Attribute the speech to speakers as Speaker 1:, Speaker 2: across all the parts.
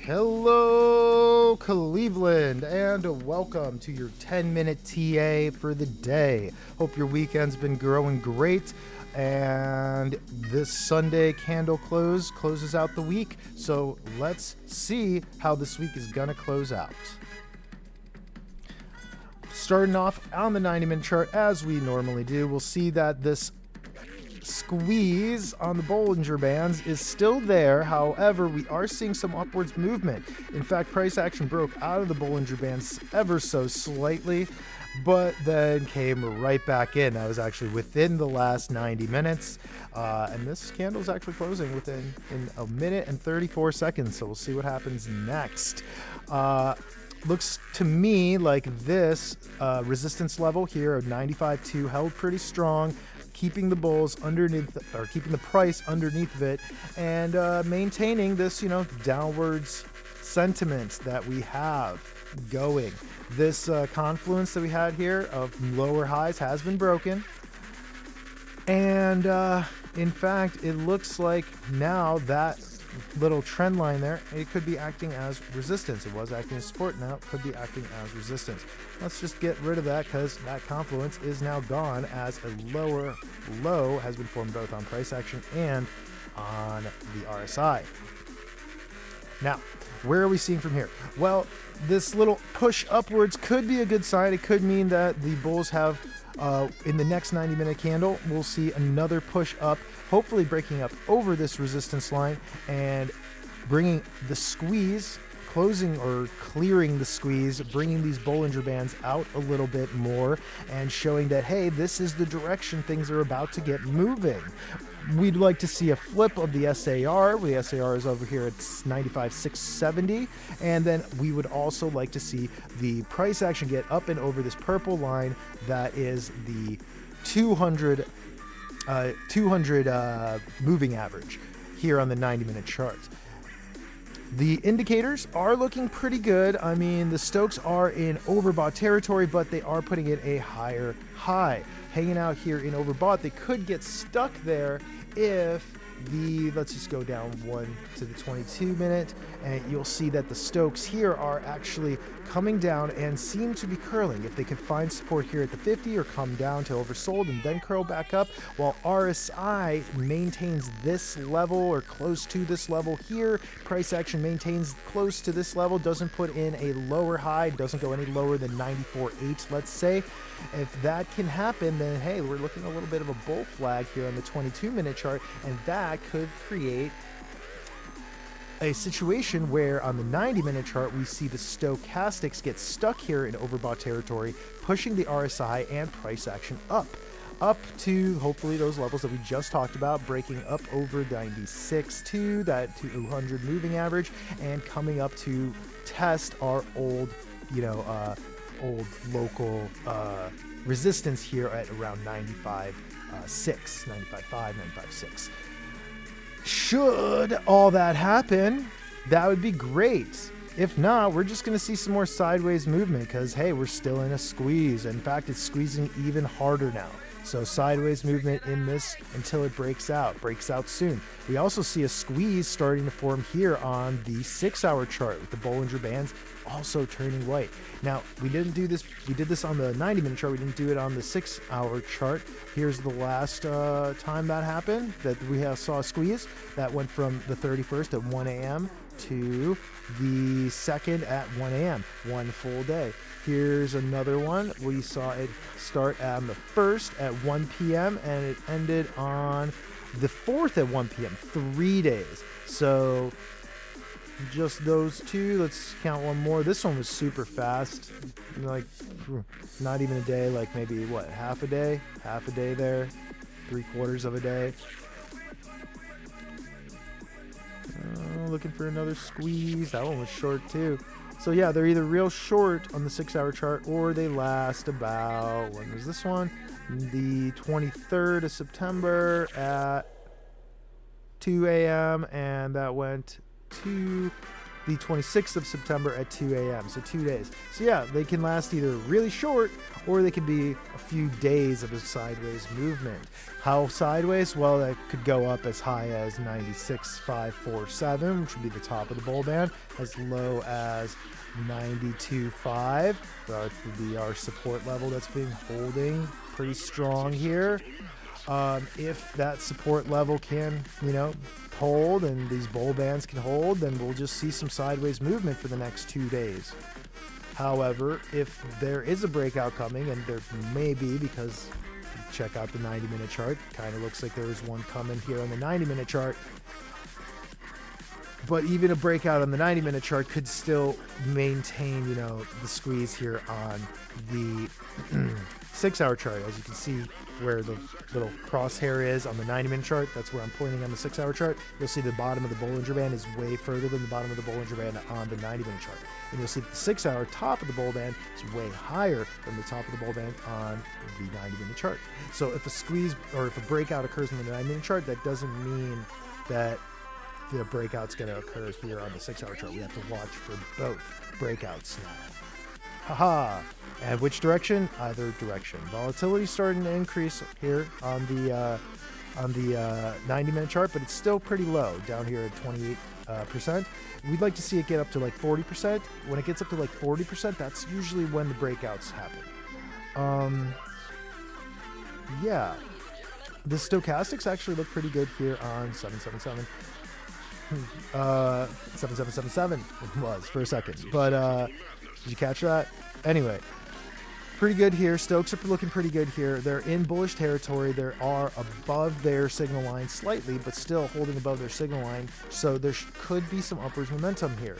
Speaker 1: Hello, Cleveland, and welcome to your 10-minute TA for the day. Hope your weekend's been growing great, and this Sunday candle closes out the week. So let's see how this week is gonna close out. Starting off on the 90-minute chart, as we normally do, we'll see that this squeeze on the Bollinger Bands is still there. However, we are seeing some upwards movement. In fact, price action broke out of the Bollinger Bands ever so slightly, but then came right back in. That was actually within the last 90 minutes. And this candle is actually closing in a minute and 34 seconds. So we'll see what happens next. Looks to me like this resistance level here of 95.2 held pretty strong, keeping the bulls underneath, or keeping the price underneath of it, and maintaining this, downwards sentiment that we have going. This confluence that we had here of lower highs has been broken, and in fact, it looks like now that little trend line there, it could be acting as resistance. It was acting as support, now it could be acting as resistance. Let's just get rid of that because that confluence is now gone, as a lower low has been formed both on price action and on the RSI. Now, where are we seeing from here? Well, this little push upwards could be a good sign. It could mean that the bulls have in the next 90-minute candle, we'll see another push up, hopefully breaking up over this resistance line and bringing the squeeze, closing or clearing the squeeze, bringing these Bollinger Bands out a little bit more and showing that, hey, this is the direction things are about to get moving. We'd like to see a flip of the SAR. The SAR is over here at 95,670. And then we would also like to see the price action get up and over this purple line that is the 200 moving average here on the 90-minute chart. The indicators are looking pretty good. I mean, the Stokes are in overbought territory, but they are putting in a higher high. Hanging out here in overbought, they could get stuck there if let's just go down one to the 22-minute, and you'll see that the Stokes here are actually coming down and seem to be curling. If they could find support here at the 50 or come down to oversold and then curl back up, while RSI maintains this level or close to this level here, price action maintains close to this level, doesn't put in a lower high, doesn't go any lower than 94.8, let's say. If that can happen, then hey, we're looking a little bit of a bull flag here on the 22-minute chart, and that could create a situation where on the 90-minute chart we see the stochastics get stuck here in overbought territory, pushing the RSI and price action up to hopefully those levels that we just talked about, breaking up over 96.2, that 200 moving average, and coming up to test our old local resistance here at around 95.6, 95.5, 95.6. Should all that happen, that would be great. If not, we're just going to see some more sideways movement because, hey, we're still in a squeeze. In fact, it's squeezing even harder now. So sideways movement in this until it breaks out soon. We also see a squeeze starting to form here on the 6-hour chart with the Bollinger Bands also turning white. Now, we did this on the 90-minute chart. We didn't do it on the 6-hour chart. Here's the last time that happened, that we saw a squeeze. That went from the 31st at 1 a.m. to the 2nd at 1 a.m., one full day. Here's another one. We saw it start on the 1st at 1 p.m. and it ended on the 4th at 1 p.m., 3 days. So just those two. Let's count one more. This one was super fast, like not even a day, like maybe half a day there, 3/4 of a day. Looking for another squeeze. That one was short too. So yeah, they're either real short on the 6-hour chart or they last about, when was this one? The 23rd of September at 2 a.m. and that went to the 26th of September at 2 a.m. So 2 days. So yeah, they can last either really short or they can be a few days of a sideways movement. How sideways? Well, that could go up as high as 96.547, which would be the top of the bull band, as low as 92.5. That would be our support level that's been holding pretty strong here. If that support level can, hold and these bull bands can hold, then we'll just see some sideways movement for the next 2 days. However, if there is a breakout coming, and there may be, because check out the 90-minute chart, kind of looks like there is one coming here on the 90-minute chart. But even a breakout on the 90-minute chart could still maintain, the squeeze here on the 6-hour chart. As you can see where the little crosshair is on the 90-minute chart, that's where I'm pointing on the 6-hour chart. You'll see the bottom of the Bollinger Band is way further than the bottom of the Bollinger Band on the 90-minute chart. And you'll see that the 6-hour top of the bull band is way higher than the top of the bull band on the 90-minute chart. So if a squeeze or if a breakout occurs in the 90-minute chart, that doesn't mean that the breakout's going to occur here on the 6-hour chart. We have to watch for both breakouts now. Haha. And which direction? Either direction. Volatility starting to increase here on the 90-minute chart, but it's still pretty low down here at 28%. We'd like to see it get up to like 40%. When it gets up to like 40%, that's usually when the breakouts happen. Yeah. The stochastics actually look pretty good here on 777. 7777 it was for a second, but did you catch that? Anyway, pretty good here. Stokes are looking pretty good here. They're in bullish territory. They are above their signal line slightly, but still holding above their signal line. So there could be some upwards momentum here.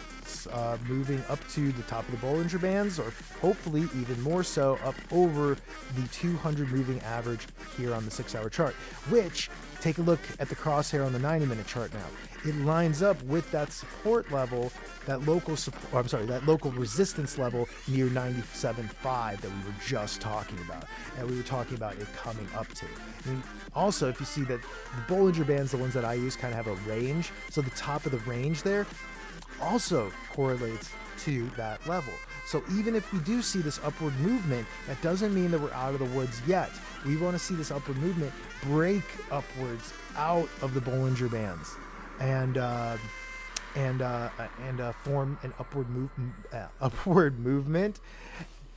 Speaker 1: Moving up to the top of the Bollinger Bands, or hopefully even more so up over the 200 moving average here on the 6-hour chart, which, take a look at the crosshair on the 90-minute chart now. It lines up with that support level, that local resistance level near 97.5 that we were just talking about, and we were talking about it coming up to. And also, if you see that the Bollinger Bands, the ones that I use, kind of have a range, so the top of the range there also correlates to that level. So even if we do see this upward movement, that doesn't mean that we're out of the woods yet. We want to see this upward movement break upwards out of the Bollinger Bands and form an upward movement,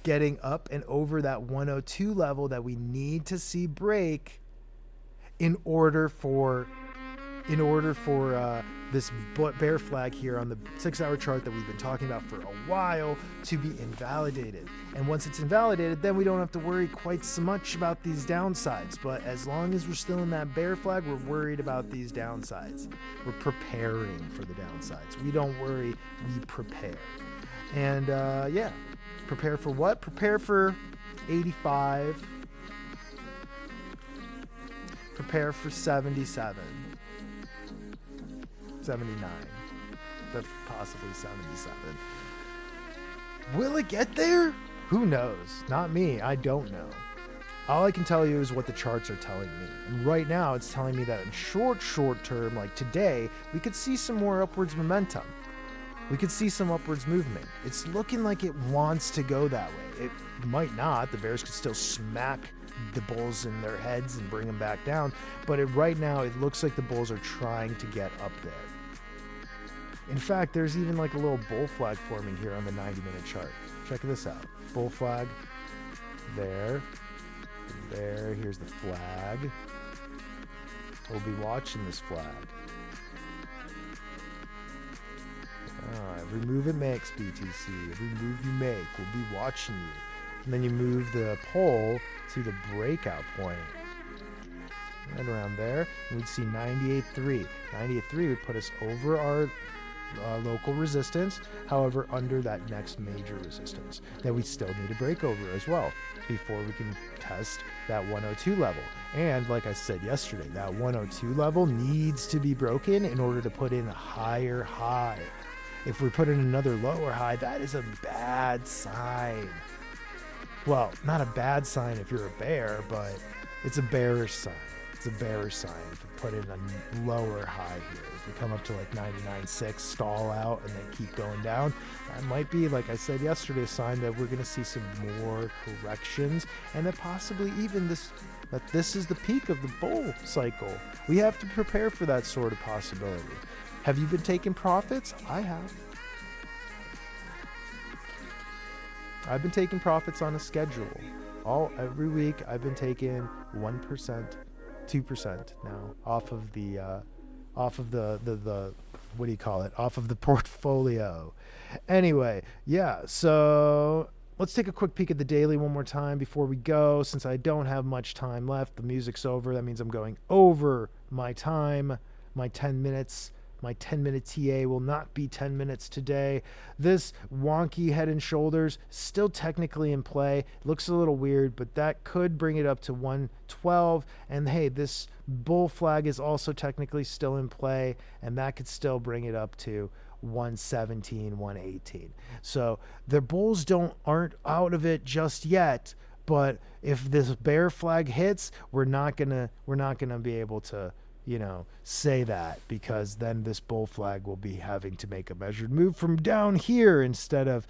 Speaker 1: getting up and over that 102 level that we need to see break in order for this bear flag here on the 6-hour chart that we've been talking about for a while to be invalidated. And once it's invalidated, then we don't have to worry quite so much about these downsides. But as long as we're still in that bear flag, we're worried about these downsides. We're preparing for the downsides. We don't worry, we prepare. And yeah, prepare for what? Prepare for 85. Prepare for 77. 79, that's possibly 77. Will it get there? Who knows? Not me. I don't know. All I can tell you is what the charts are telling me. And right now it's telling me that in short term, like today, we could see some more upwards momentum. We could see some upwards movement. It's looking like it wants to go that way. It might not. The bears could still smack the bulls in their heads and bring them back down. But right now, it looks like the bulls are trying to get up there. In fact, there's even like a little bull flag forming here on the 90-minute chart. Check this out. Bull flag. There. There. Here's the flag. We'll be watching this flag. Every move it makes, BTC. Every move you make, we'll be watching you. And then you move the pole to the breakout point. Right around there, and we'd see 98.3. 98.3 would put us over our local resistance, however, under that next major resistance that we still need to break over as well before we can test that 102 level. And like I said yesterday, that 102 level needs to be broken in order to put in a higher high. If we put in another lower high, that is a bad sign. Well, not a bad sign if you're a bear, but it's a bearish sign. It's a bearish sign if we put in a lower high here. we come up to like 99.6, stall out, and then keep going down, that might be, like I said yesterday, a sign that we're going to see some more corrections, and that possibly even that this is the peak of the bull cycle. We have to prepare for that sort of possibility. Have you been taking profits? I have. I've been taking profits on a schedule. Every week I've been taking 1%, 2% now off of the what do you call it? Off of the portfolio. Anyway, yeah, so let's take a quick peek at the daily one more time before we go. Since I don't have much time left, the music's over. That means I'm going over my time, my 10 minutes. My 10-minute TA will not be 10 minutes today. This wonky head and shoulders still technically in play. Looks a little weird, but that could bring it up to 112. And hey, this bull flag is also technically still in play, and that could still bring it up to 117, 118. So the bulls aren't out of it just yet. But if this bear flag hits, we're not gonna be able to, say that, because then this bull flag will be having to make a measured move from down here instead of,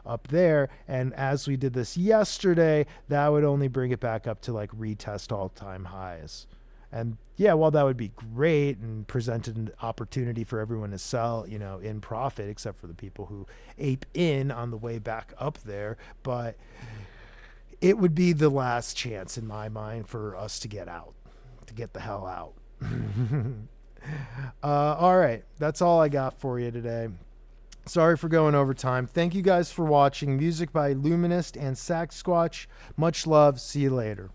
Speaker 1: up there. And as we did this yesterday, that would only bring it back up to like retest all-time highs. And yeah, while that would be great and presented an opportunity for everyone to sell, in profit, except for the people who ape in on the way back up there, but it would be the last chance in my mind for us to get out, to get the hell out. All right, that's all I got for you today. Sorry for going over time. Thank you guys for watching. Music by Luminist and Sax Squatch. Much love. See you later.